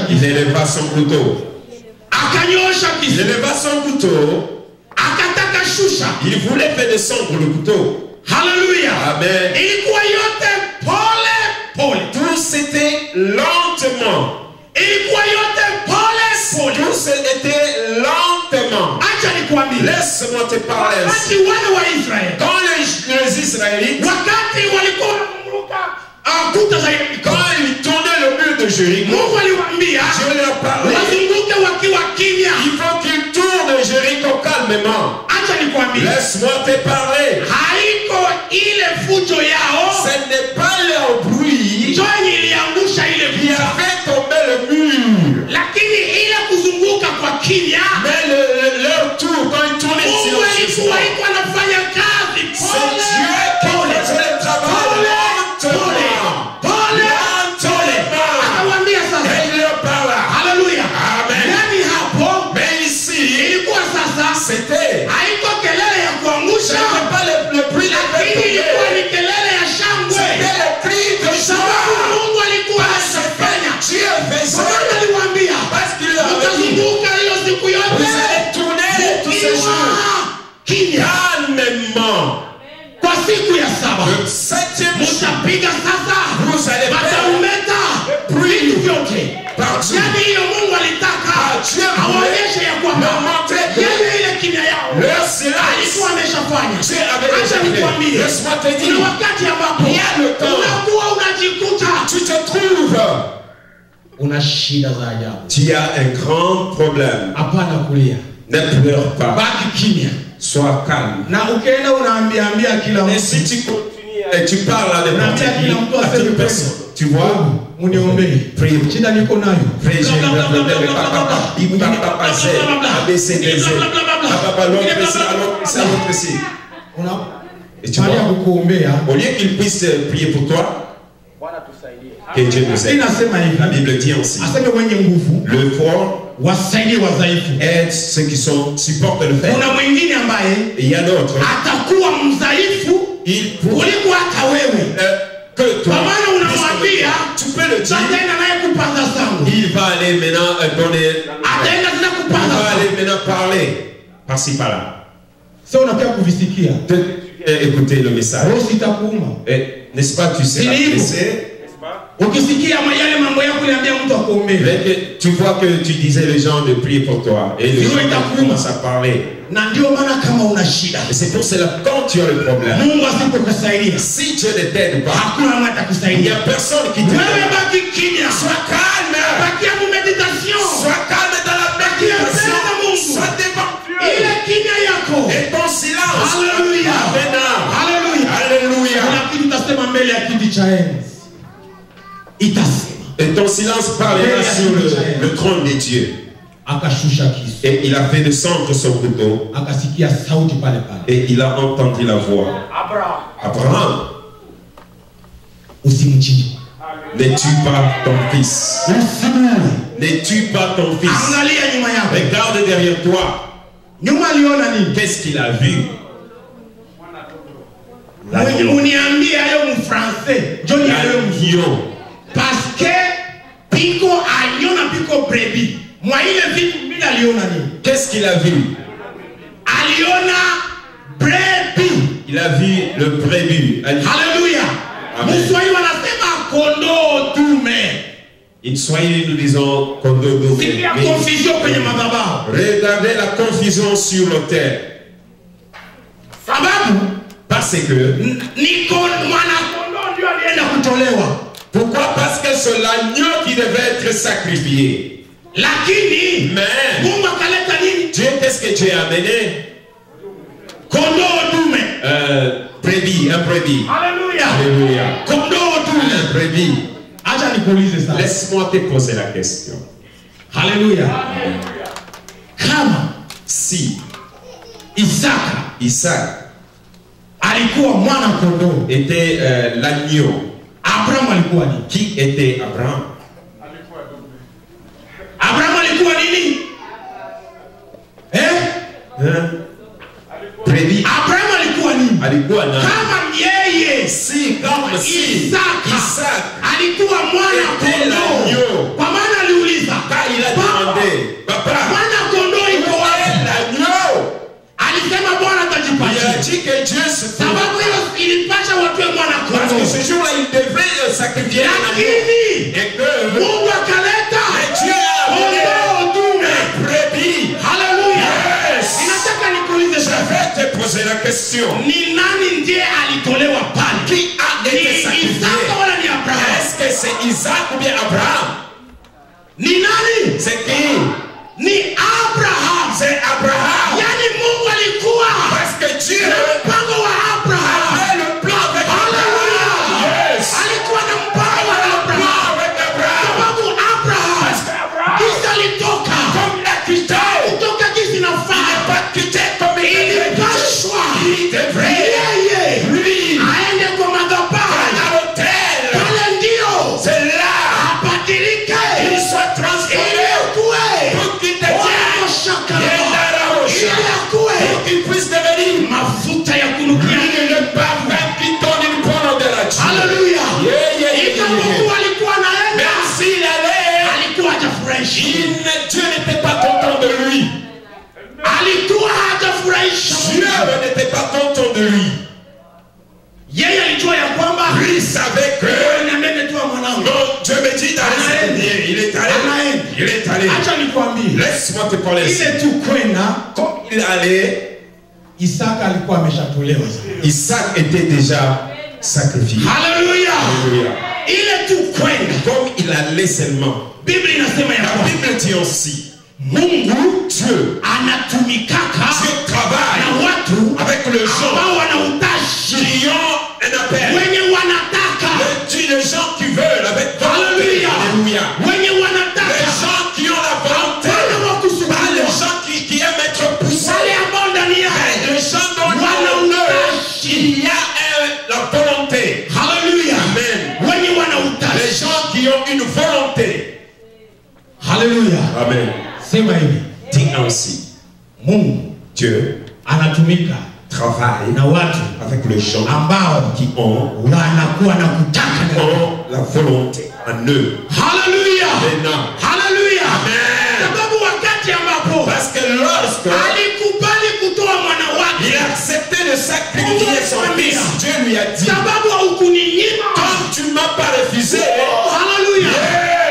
Il éleva son couteau. Il éleva son couteau. Il voulait faire descendre le couteau. Hallelujah. Amen. Ilikuwa yote pole. Tout c'était lentement. Ilikuwa yote pole. Tout c'était lentement. Acha nikwambie. Laisse-moi te parler. Wakati wana wa Israeli. Quand les Israélites, wakati walikuwa wanaruka kuta za Yeriko. Quand ils tournaient le mur de Jéricho, Mungu aliwaambia Dieu leur parlait. wazunguke wakiwa kimya. Il faut qu'ils tournent Jéricho calmement. Acha nikwambie. Laisse-moi te parler. Haiko ile fujo yao. Ce n'est pas leur bruit Joy iliangusha ile qui a fait tomber le mur. Lakini ile kuzunguka kwa kimya. Mais leur tour, quand ils tournaient silencieusement, Mungu anafanya kazi c'est Dieu qui faisait le travail lentement. Akawaambia sasa. Et il leur parla. Hallelujah. Amen. Yaani hapo. Mais ici, Ilikuwa sasa. c'était Haiko kelele ya kuangusha. c'était pas le bruit de Lakini ilikuwa ni kelele ya shangwe. c'était le cri de Sababu joie. Mungu alikuwa anafanya. Dieu faisait. Mungu aliwaambia. Parce qu'il leur avait dit, Mtazunguka hiyo siku yote. vous allez tourner tous ces jours Kimya. calmement. Kwa siku ya saba. Le septième jour, Mtapiga sasa. vous allez faire Mataumeta. Vitu vyote. par Dieu. Yaani hiyo Mungu alitaka Dieu awaonyeshe ya kwamba leur montrer que yeye ile kimya yao leur silence, alikuwa ameshafanya. Dieu avait déjà Acha fait. nikwambie. Laisse-moi te Kuna dire, wakati ambapo il y a le temps. unakuwa unajikuta Tu te trouves, una shida za ajabu. tu as un grand problème. Hapana kulia. Ne pleure pas. Baki kimya. Sois calme. Na ukienda unaambia kila Et mtu. si tu continues et tu parles à n'importe Unaambia kila mtu qui, à aseme toute personne, tu vois, Muniombee. prie. Shida niko nayo. Frère, j'ai et tu vois, au lieu qu'il puisse prier pour toi, que Dieu nous aide. La Bible dit aussi, le fort aide ceux qui supportent le fait. Et il y a d'autres, il pourrait que toi, tu peux le dire, il va aller maintenant donner, il va aller maintenant parler par-ci par-là. Écoutez le message. N'est-ce pas, tu seras blessé. Tu vois que tu disais les gens de prier pour toi et les gens commencent à parler. Et c'est pour cela quand tu as le problème, si Dieu ne t'aide pas, il n'y a personne qui t'aide. Sois calme. Sois calme dans la méditation. Sois devant Dieu. Et ton silence. Alléluia. Alléluia. Et ton silence parlera sur le trône de Dieu. Et il a fait descendre son couteau. Et il a entendu la voix. Abraham, ne tue pas ton fils. Ne tue pas ton fils. Regarde derrière toi. Qu'est-ce qu'il a vu? L'agneau. Parce que piko agneau na piko brebis. Moi ile vitu bila aliona nini? Qu'est-ce qu'il a vu? Aliona brebis. Il a vu le brebis. Alléluia. Mswahili wanasema kondoo dume. In Swahili nous disons kondoo dume. Il y a confusion kwenye madhabahu. Regardez la confusion sur l'autel. Sababu parce que ni mwana kondoo ndio alienda kutolewa. Pourquoi? Parce que c'est l'agneau qui devait être sacrifié. Lakini Mungu akaleta nini? Dieu, qu'est-ce que Dieu a amené? Kondoo dume. Brebis, un brebis. Alléluia. Alléluia. Kondoo dume. Un brebis. Acha nikuulize sasa. Laisse-moi te poser la question. Alléluia. Kama si Isaac alikuwa mwana kondoo, était l'agneau, Abraham alikuwa nini? Qui était Abraham? Abraham alikuwa nini? Brebis. Abraham alikuwa nini? Alikuwa nani? Kama yeye kama Isaac alikuwa mwana kondoo. Kwa maana aliuliza, question. Ni nani ndiye alitolewa pale? Qui a été sacrifié? Isaka wala ni Abraham? Est-ce que c'est Isaac ou bien Abraham? Ni nani? C'est qui? Ni Abraham. C'est Abraham. Yani Mungu alikuwa Parce que Dieu na mpango wa Abraham. avait le plan avec Abraham. Yes. Alikuwa na mpango wa Abraham. Avec Abraham. Sababu Abraham Parce qu'Abraham, kisa alitoka comme il a quitté, kutoka kisi il nafaa. n'est pas quitté comme il a Ilipashwa Il devrait, yeye lui, aende kwa madhabahu à l'hôtel. pale, ndio C'est là abadilike qu'il soit transformé. ili akuwe Pour qu'il devienne, pour qu'il puisse devenir mafuta ya kunukia. le parfum qui donne une bonne odeur à Dieu. Haleluya. Yeah. Ijapokuwa alikuwa anaenda, Même s'il allait, alikuwa hajafurahisha, Dieu n'était pas content de lui. alikuwa hajafurahisha. Dieu n'était pas content de lui. Yeye alijua ya kwamba Lui il savait que niambie tu mwanangu, non, Dieu me dit d'aller. Il est allé. Il est allé. acha nikwambie, Laisse-moi te parler. ile tu kwenda, Comme il allait, Isaka alikuwa ameshatolewa. Isaac était déjà sacrifié. Haleluya. Alléluia. Ile tu kwenda, Comme il allait seulement. Biblia inasema ya La kwamba Bible dit aussi, Mungu Dieu anatumikaka travaille na watu avec les gens ambao wana utashi, qui ont un appel. wenye wanataka, Les gens qui veulent avec volonté. Alléluia. Alléluia. wenye Les wanataka, gens qui ont la volonté. hapana wa Pas kusukumwa, les gens qui aiment être poussés. wale ambao ndani Mais yao les gens dont wana il utashi. y a la volonté. Haleluya. Amen. Wenye wana Les utashi. gens qui ont une volonté. Haleluya. Amen. Sema hivi, Dis ainsi. Mungu Dieu anatumika travaille na watu avec les gens ambao qui ont wanakuwa na kutaka. la volonté en eux. Haleluya. Amen. Haleluya. Amen. Sababu wakati ambapo Parce que lorsque alikubali kutoa mwana il a wake, accepté de sacrifier son fils, Dieu lui a dit, sababu haukuninyima. comme tu ne m'as pas refusé, Haleluya.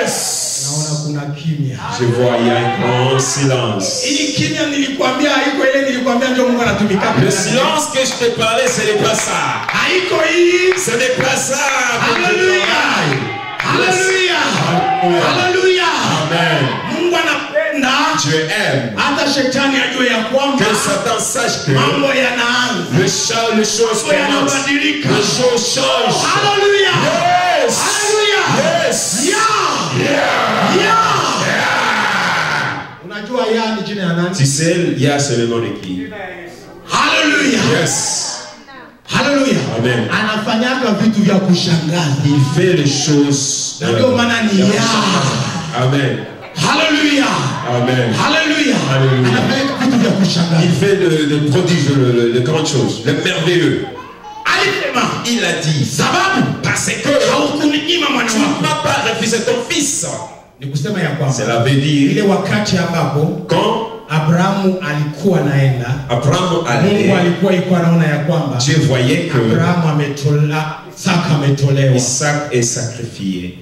yes. Naona kuna kimya. Je vois, il y a un grand silence. Hii kimya nilikwambia haiko ile nilikwambia ndio Mungu anatumika. Le silence que je te parlais, ce n'est pas ça. Haiko hii. Ce n'est pas ça. Haleluya. Haleluya. Haleluya. Amen. Mungu anapenda Dieu aime hata shetani ajue ya kwamba que Satan sache que mambo yanaanza. les choses Mambo commencent. yanabadilika. Les choses changent. Haleluya. Yes. Haleluya. Yes. Ya. Unajua ya ni jina ya nani? Tu sais, il y a ce nom de qui? Haleluya. Yes. Haleluya. Amen. Anafanyaga vitu vya kushangaza. Il fait les choses. Ndio maana ni ya. Amen. Haleluya. Amen. Haleluya. Haleluya. Anafanya vitu vya kushangaza. Il fait de prodiges, de grandes choses, le merveilleux. Alisema, Il a dit, sababu parce que haukuninyima mwana tu ne wako. m'as pas refusé ton fils. Ni kusema ya kwamba Cela veut dire, ile wakati ambapo quand Abrahamu alikuwa naenda, Abraham Mungu allait, alikuwa iko anaona ya kwamba Dieu voyait que Abrahamu ametola, Isaka ametolewa. Isaac est sacrifié.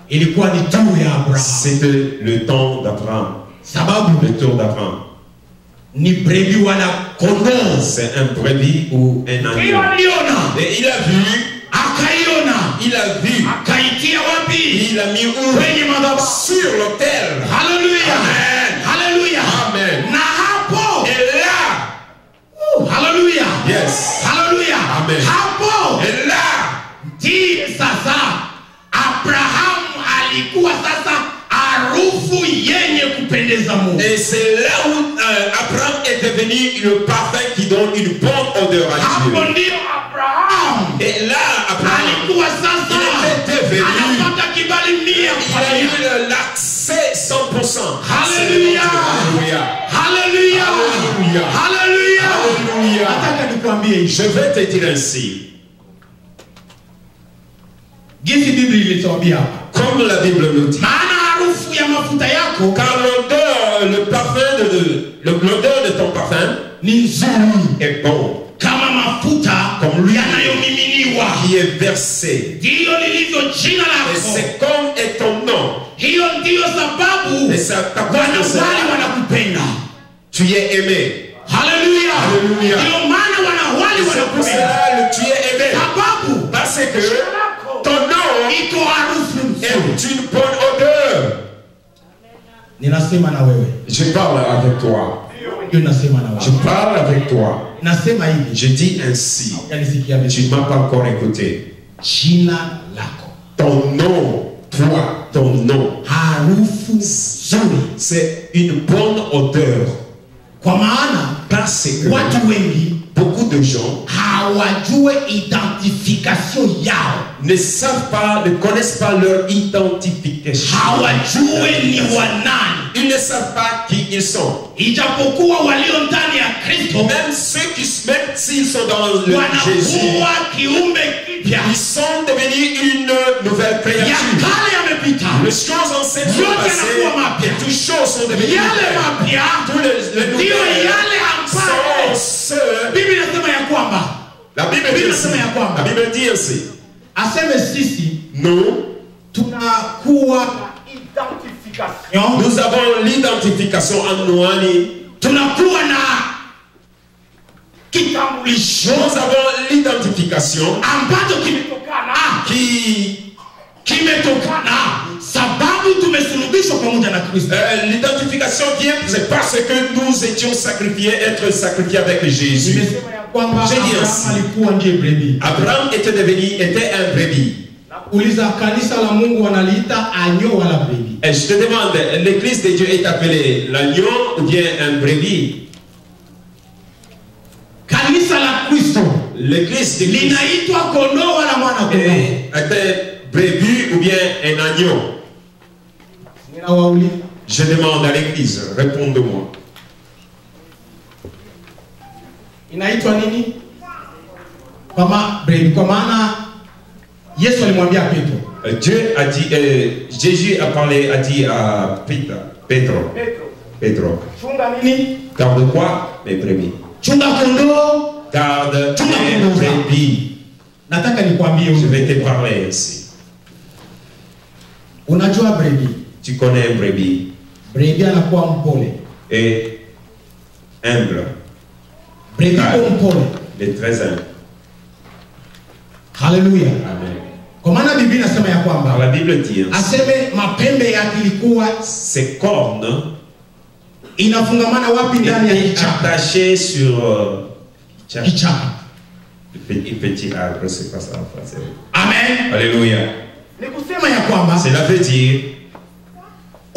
Ilikuwa ni tu ya Abrahamu. C'était le temps d'Abraham, Sababu le tour d'Abraham. ni brebi wala kondoo. C'est un brebis ou un agneau. Hiyo aliona, Et il a vu, akaitia wapi? il a mis où? Kwenye madhabahu. Sur l'autel. Haleluya. Amen. Haleluya. Amen. Na hapo. Et là, Haleluya. yes. Haleluya. Amen. Hapo. Et là, Ndiye sasa Abrahamu alikuwa sasa harufu yenye kupendeza Mungu. et c'est là où Abraham est devenu le parfum qui donne une bonne odeur à Hapo Dieu. ndio Abrahamu Et là, Abraham, alikuwa sasa il était devenu, anapata kibali mia il kwa a mia. eu l'accès 100%. Haleluya. Alléluia. Haleluya. Haleluya. Haleluya. Haleluya. Nataka nikwambie hivi. Je vais te dire ainsi. Jinsi Biblia ilituambia hapa. Comme la Bible nous dit. Maana harufu ya mafuta yako Car l'odeur, le parfum l'odeur de ton parfum ni nzuri est bon. kama mafuta Comme yanayomiminiwa. qui est versé. Ndiyo lilivyo jina Et lako. c'est comme est ton nom. Hiyo ndiyo sababu Et ça t'apporte wanawali cela. wanakupenda. Tu es aimé. Hallelujah. Alléluia. Ndio maana wanawali C'est pour wanakupenda. cela que tu es aimé. Sababu Parce que ton nom iko harufu nzuri. est une bonne odeur. Ninasema na wewe. Je parle avec toi. Ndio nasema na Je wewe. parle avec toi. Nasema hivi. Je dis ainsi. Yanisikia Tu vizuri. ne m'as pas encore écouté. Jina lako. Ton nom, toi, ton nom, Harufu nzuri. c'est une bonne odeur. Kwa maana Parce que watu wengi beaucoup de gens hawajue identification yao. ne savent pas, ne connaissent pas leur identification. Hawajue ni wanani. Ils ne savent pas qui ils sont. Ijapokuwa walio ndani ya Kristo Même ceux qui, même s'ils sont dans le Jésus, wanakuwa kiumbe kipya. ils sont devenus une nouvelle Ya créature. kale yamepita. Les choses anciennes sont Yote passées yanakuwa mapya. et toutes choses sont devenues Yale nouvelles. mapya Tous les ndio nouvelles yale ambayo sont ceux. Biblia inasema ya kwamba La Bible dit ainsi. La Bible dit ainsi. aseme sisi Nous, tunakuwa identification. nous avons l'identification en Noani. Tunakuwa na kitambulisho Nous avons l'identification ambacho kimetokana qui sababu tumesulubishwa pamoja na Kristo. L'identification vient, c'est parce que nous étions sacrifiés, être sacrifiés avec Jésus. Nimesema ya kwamba J'ai dit Abraham ainsi. alikuwa ndiye brebis. Abraham était un brebis. Uliza kanisa la Mungu wanaliita agneau wala brebis. Et je te demande, l'église de Dieu est appelée l'agneau ou bien un brebis? Kanisa la Kristo L'église de Christ linaitwa kondoo wala mwana kondoo. est un brebis ou bien un agneau? Ninawauliza, Je demande à l'église, réponds-moi. inaitwa nini? Kwa maana Yesu alimwambia Petro. Dieu a dit, Jésus a parlé, a dit à Pedro. Chunga nini? Garde quoi? Mes brebis. Chunga kondoo. Garde Chunga mes kondoo. brebis. Nataka nikwambie Je vais te parler ainsi. Unajua brebis? Tu connais un brebis Brebis anakuwa mpole. et humble. Brebis kwa mpole. Il est très humble. Haleluya. Amen. Kwa maana Biblia inasema ya Alors kwamba la Bible dit, aseme mapembe yake ilikuwa ses cornes inafungamana wapi ndani ya étaient kichaka? attachées sur Kichaka. le petit arbre, c'est pas ça en français. Amen. Alléluia. Ni kusema ya kwamba Cela veut dire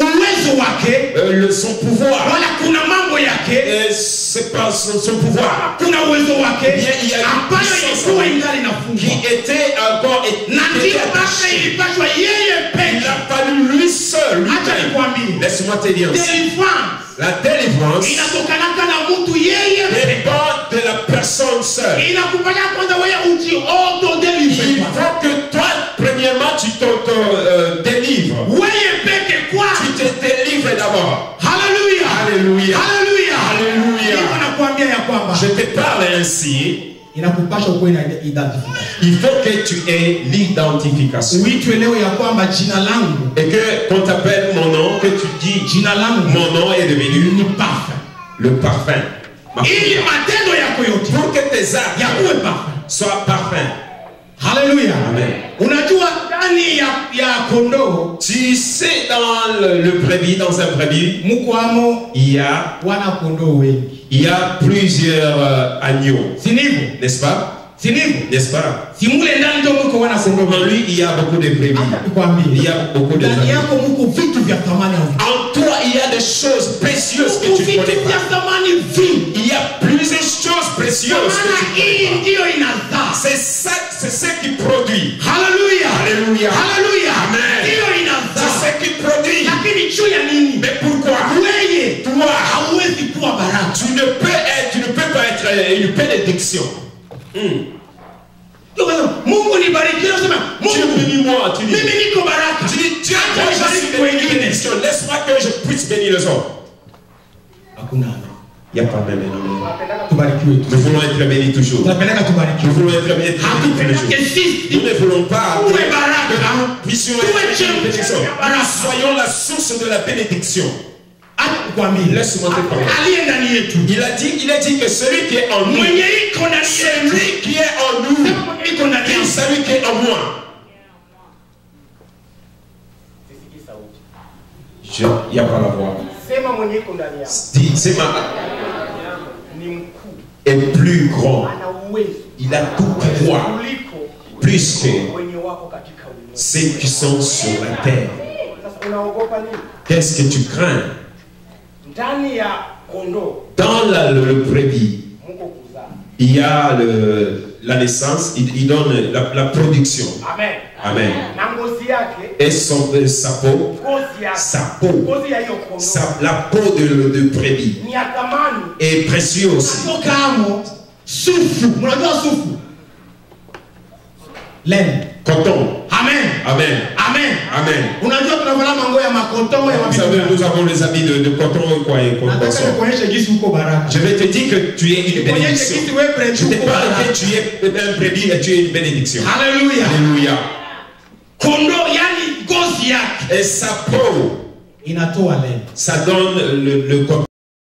uwezo wake son pouvoir. wala kuna mambo yake C'est pas son pouvoir kuna uwezo wake Bien, il y a une ambayo puissance ilikuwa ingali qui inafungwa était encore na ndio basi ilipashwa yeye il peke. a fallu lui seul. Acha nikwambie, Laisse-moi te dire aussi. deliverance La délivrance inatokanaka na mtu yeye peke. dépend de la personne seule. Inakupanya kwanza wewe ujiauto Il deliver. faut que toi, premièrement, tu délivres. Wewe peke kwa. Tu te délivres d'abord. Hallelujah. Alléluia. Hallelujah. Alléluia. Niko nakwambia ya kwamba Je te parle ainsi. inakupasha ukuwe na identification. Il faut que tu aies l'identification. Uitwe leo ya kwamba jina langu, Et que quand tu appelles mon nom, que tu dis jina langu mon nom est devenu ni parfum. le parfum. Ili matendo yako yote Pour que tes actes yakuwe parfum. soient parfums. Hallelujah. Amen. Unajua ndani ya kondoo Tu sais, dans le brebis, dans un brebis, mkwamo il y a wana kondoo wengi. plusieurs agneaux, Si ndivyo? n'est-ce pas? Si ndivyo? N'est-ce pas? Si mule ndani ndio mko wana kondoo. En lui, il y a beaucoup de brebis. Nikwambie. Il y a beaucoup de Ndani agneaux. yako mko vitu vya thamani au vitu. En toi, il y a des choses précieuses que tu ne Vitu connais vya pas. thamani vingi. Il y a plusieurs choses précieuses que Maana tu ne connais hii pas. ndio inazaa. C'est ce qui produit. Hallelujah. Alléluia. Hallelujah. Amen. Ndio C'est inazaa. ce qui produit. Lakini juu ya nini? Mais pourquoi? Wewe Toi, hauwezi kuwa baraka. tu ne peux pas être une bénédiction. Ndio maana Mungu nibariki, unasema Dieu Mungu bénis-moi, tu dis. mimi niko baraka. Tu dis, Dieu, Acha moi je nibariki suis une wengine. bénédiction. Laisse-moi que je puisse bénir les autres. Hakuna amen. Il n'y a pas même un amen. Tubarikiwe tu. Nous voulons être bénis toujours. Tunapeleka Nous tubarikiwe. voulons être bénis tous les Hatupeleke jours. sisi Nous ne voulons pas que tuwe baraka. nous puissions être une bénédiction. Nous soyons la source de la bénédiction. Laisse-moi te parler. Il a dit que celui qui est en nous, celui qui est en nous, et celui qui est en moi. Il n'y a pas la voix. Est plus grand. Il a tout pouvoir. Plus que ceux qui sont sur la terre. Qu'est-ce que tu crains? Dans le brebis, il y a la naissance, il donne la production. Amen. Amen. Et sa peau, la peau de brebis est précieuse aussi. Coton. Amen. Amen. Amen. Amen. Vous savez, nous avons les habits de coton et quoi et coton. Je vais te dire que tu es une bénédiction. Je te parle que tu es un brebis et tu es une bénédiction. Alléluia. Alléluia. Et sa peau, ça donne le coton.